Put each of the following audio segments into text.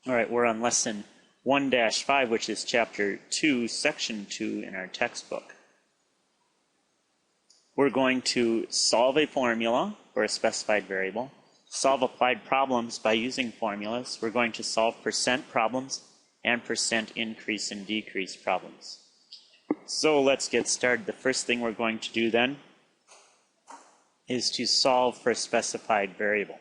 All right, we're on lesson 1-5, which is chapter 2, section 2 in our textbook. We're going to solve a formula for a specified variable, solve applied problems by using formulas. We're going to solve percent problems and percent increase and decrease problems. So let's get started. The first thing we're going to do then is to solve for a specified variable.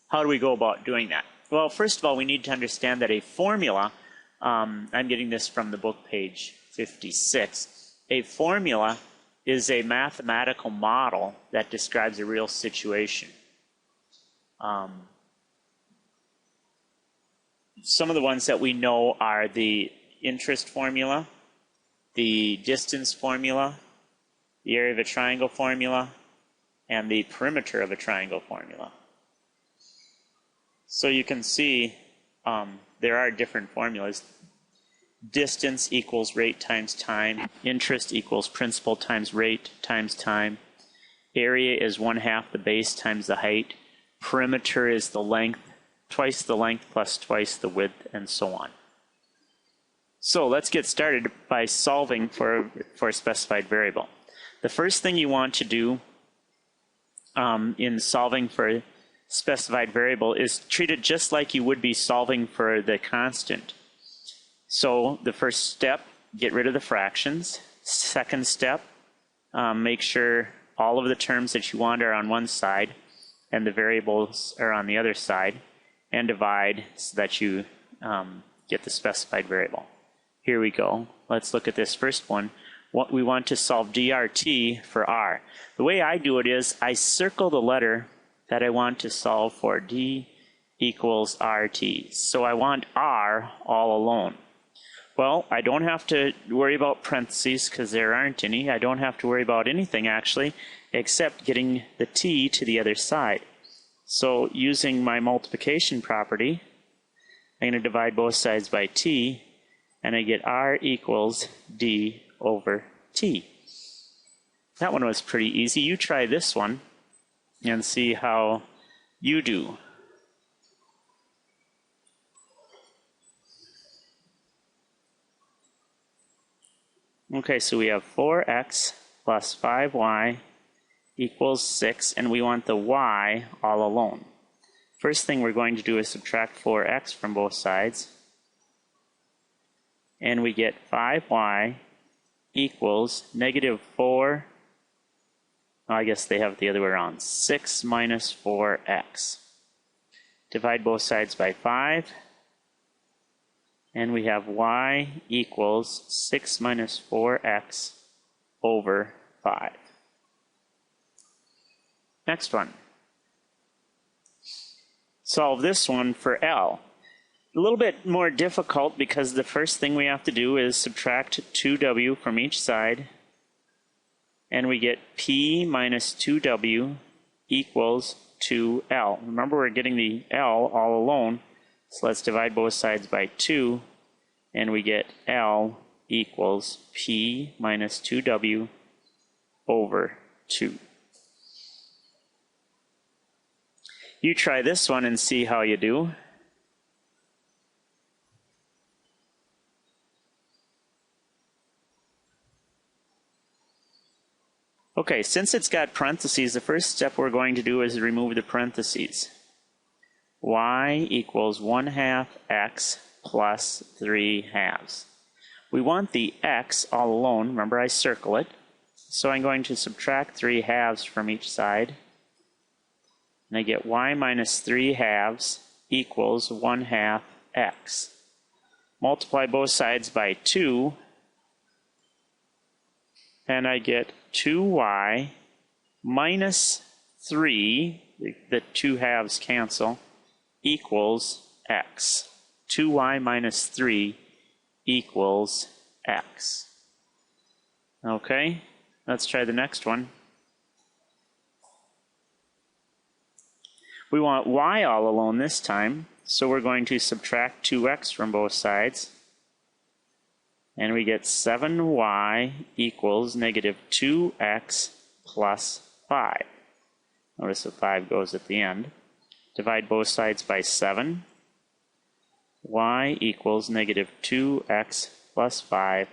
How do we go about doing that? Well, first of all, we need to understand that a formula, I'm getting this from the book page 56, a formula is a mathematical model that describes a real situation. Some of the ones that we know are the interest formula, the distance formula, the area of a triangle formula, and the perimeter of a triangle formula. So you can see there are different formulas. Distance equals rate times time. Interest equals principal times rate times time. Area is 1/2 the base times the height. Perimeter is the length, twice the length plus twice the width, and so on. So let's get started by solving for a specified variable. The first thing you want to do in solving for a specified variable is treat it just like you would be solving for the constant. So the first step, get rid of the fractions. Second step, make sure all of the terms that you want are on one side and the variables are on the other side, and divide so that you get the specified variable. Here we go. Let's look at this first one. What we want to solve dRt for r. The way I do it is I circle the letter that I want to solve for. D equals RT. So I want R all alone. Well, I don't have to worry about parentheses because there aren't any. I don't have to worry about anything actually except getting the T to the other side. So using my multiplication property, I'm going to divide both sides by T, and I get R equals D over T. That one was pretty easy. You try this one and see how you do. Okay, so we have 4x plus 5y equals 6, and we want the y all alone. First thing we're going to do is subtract 4x from both sides, and we get 5y equals negative 4, I guess they have it the other way around, 6 minus 4x. Divide both sides by 5, and we have y equals 6 minus 4x over 5. Next one. Solve this one for L. A little bit more difficult because the first thing we have to do is subtract 2w from each side, and we get P minus 2w equals 2L. Remember, we're getting the L all alone, so let's divide both sides by 2, and we get L equals P minus 2w over 2. You try this one and see how you do. Okay, since it's got parentheses, the first step we're going to do is remove the parentheses. Y equals 1/2 x plus 3/2. We want the x all alone. Remember, I circle it. So I'm going to subtract 3/2 from each side. And I get y minus 3/2 equals 1/2 x. Multiply both sides by 2, and I get 2y minus 3, the 2/2 cancel, equals x. 2y minus 3 equals x. Okay, let's try the next one. We want y all alone this time, so we're going to subtract 2x from both sides, and we get 7y equals negative 2x plus 5. Notice the 5 goes at the end. Divide both sides by 7, y equals negative 2x plus 5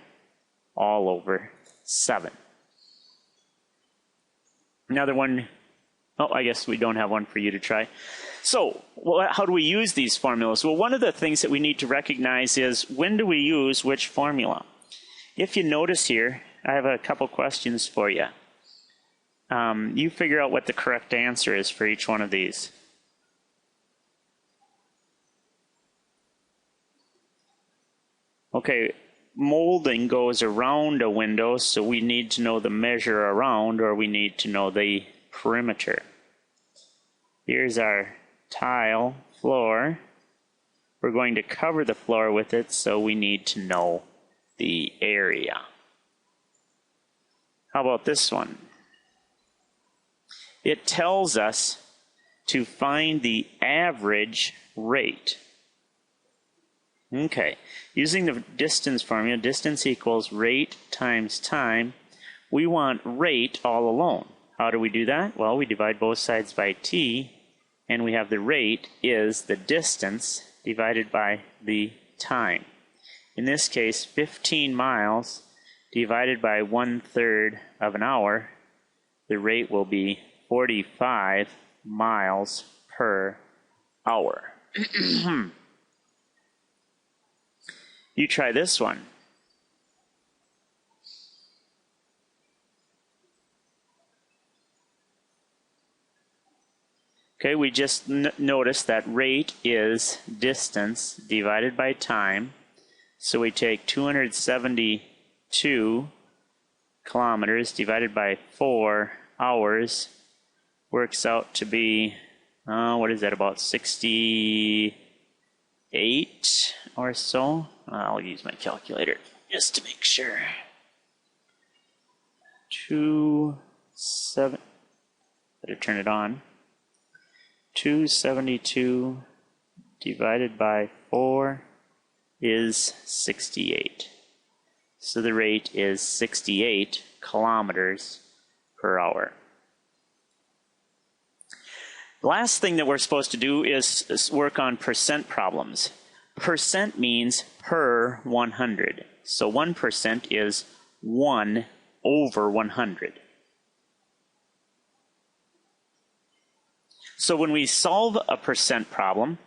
all over 7. Another one, oh, I guess we don't have one for you to try. So, how do we use these formulas? Well, one of the things that we need to recognize is when do we use which formula? If you notice here, I have a couple questions for you. You figure out what the correct answer is for each one of these. Okay, molding goes around a window, so we need to know the measure around, or we need to know the perimeter. Here's our tile floor. We're going to cover the floor with it, so we need to know the area. How about this one? It tells us to find the average rate. Okay, using the distance formula, distance equals rate times time. We want rate all alone. How do we do that? Well, we divide both sides by t, and we have the rate is the distance divided by the time. In this case, 15 miles divided by 1/3 of an hour, the rate will be 45 miles per hour. You try this one. Okay, we just noticed that rate is distance divided by time. So we take 272 kilometers divided by 4 hours. Works out to be, what is that, about 68 or so? I'll use my calculator just to make sure. 7, better turn it on. 272 divided by 4 is 68. So the rate is 68 kilometers per hour. The last thing that we're supposed to do is work on percent problems. Percent means per 100. So 1% is 1 over 100. So when we solve a percent problem,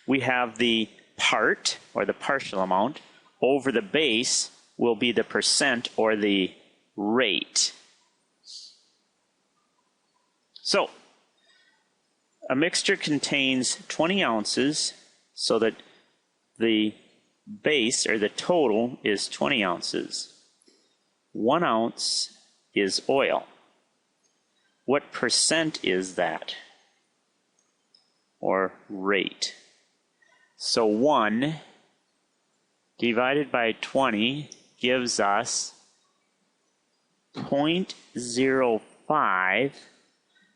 we have the part, or the partial amount, over the base will be the percent, or the rate. So a mixture contains 20 ounces, so that the base, or the total, is 20 ounces. 1 ounce is oil. What percent is that? Or rate? So 1 divided by 20 gives us 0.05,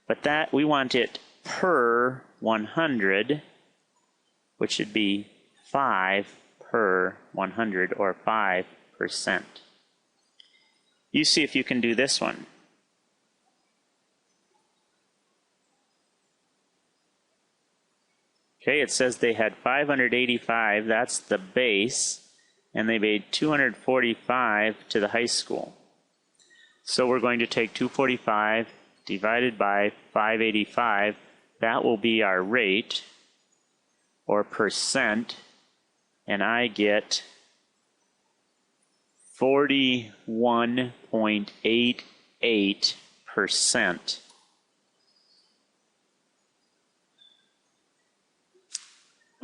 but that we want it per 100, which should be 5 per 100, or 5%. You see if you can do this one. Okay, it says they had 585, that's the base, and they paid 245 to the high school. So we're going to take 245 divided by 585, that will be our rate, or percent, and I get 41.88%.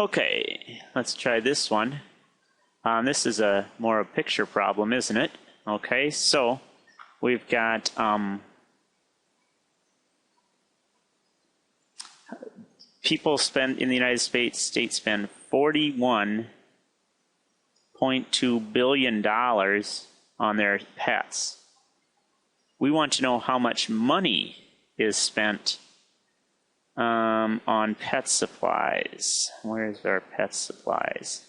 Okay, let's try this one. This is more a picture problem, isn't it? Okay, so we've got people spend in the United States spend $41.2 billion on their pets. We want to know how much money is spent on pet supplies. Where's our pet supplies?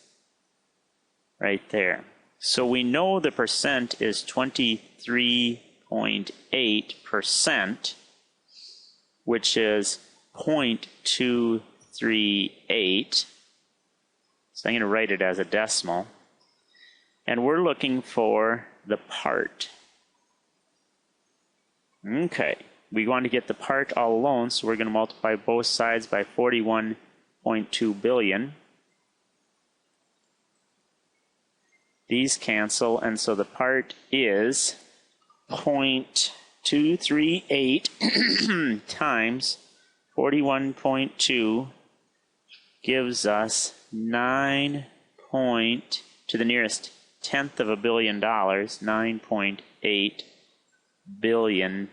Right there. So we know the percent is 23.8%, which is 0.238. So I'm going to write it as a decimal. And we're looking for the part. Okay, we want to get the part all alone, so we're going to multiply both sides by 41.2 billion. These cancel, and so the part is 0.238 times 41.2 gives us 9 point to the nearest tenth of $1 billion, $9.8 billion.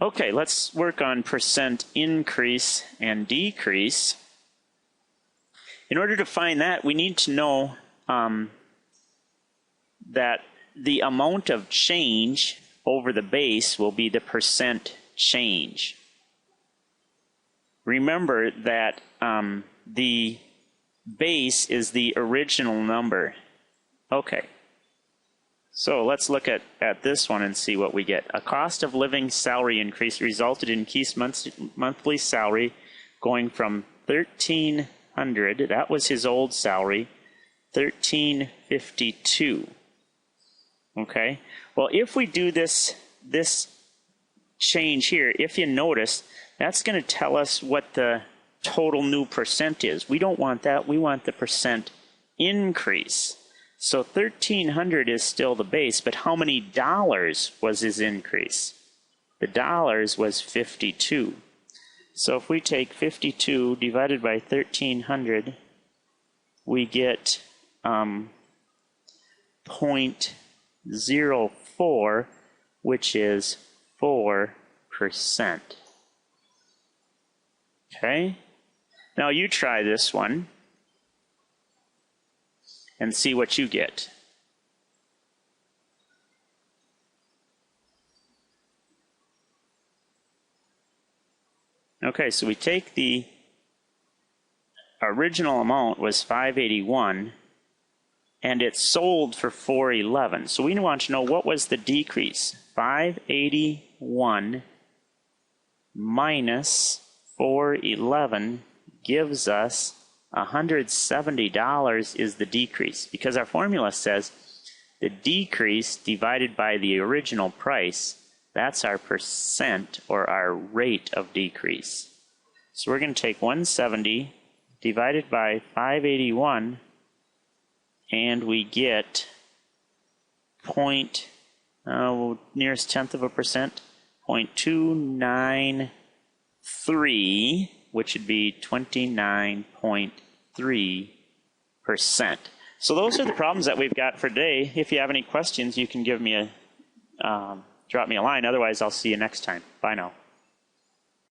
Okay, let's work on percent increase and decrease. In order to find that, we need to know that the amount of change over the base will be the percent change. Remember that the base is the original number. Okay, so let's look at this one and see what we get. A cost of living salary increase resulted in Keith's monthly salary going from $1,300, that was his old salary, $1,352. Okay, well, if we do this change here, if you notice, that's going to tell us what the total new percent is. We don't want that. We want the percent increase. So 1,300 is still the base, but how many dollars was his increase? The dollars was 52. So if we take 52 divided by 1,300, we get 0.04, which is 4%. Okay? Now you try this one and see what you get. Okay, so we take the original amount was 581 and it sold for 411. So we want to know what was the decrease. 581 minus 411 gives us $170 is the decrease, because our formula says the decrease divided by the original price, that's our percent or our rate of decrease. So we're going to take 170 divided by 581 and we get nearest tenth of a percent, 0.293, which would be 29.3%. So those are the problems that we've got for today. If you have any questions, you can give me drop me a line. Otherwise, I'll see you next time. Bye now.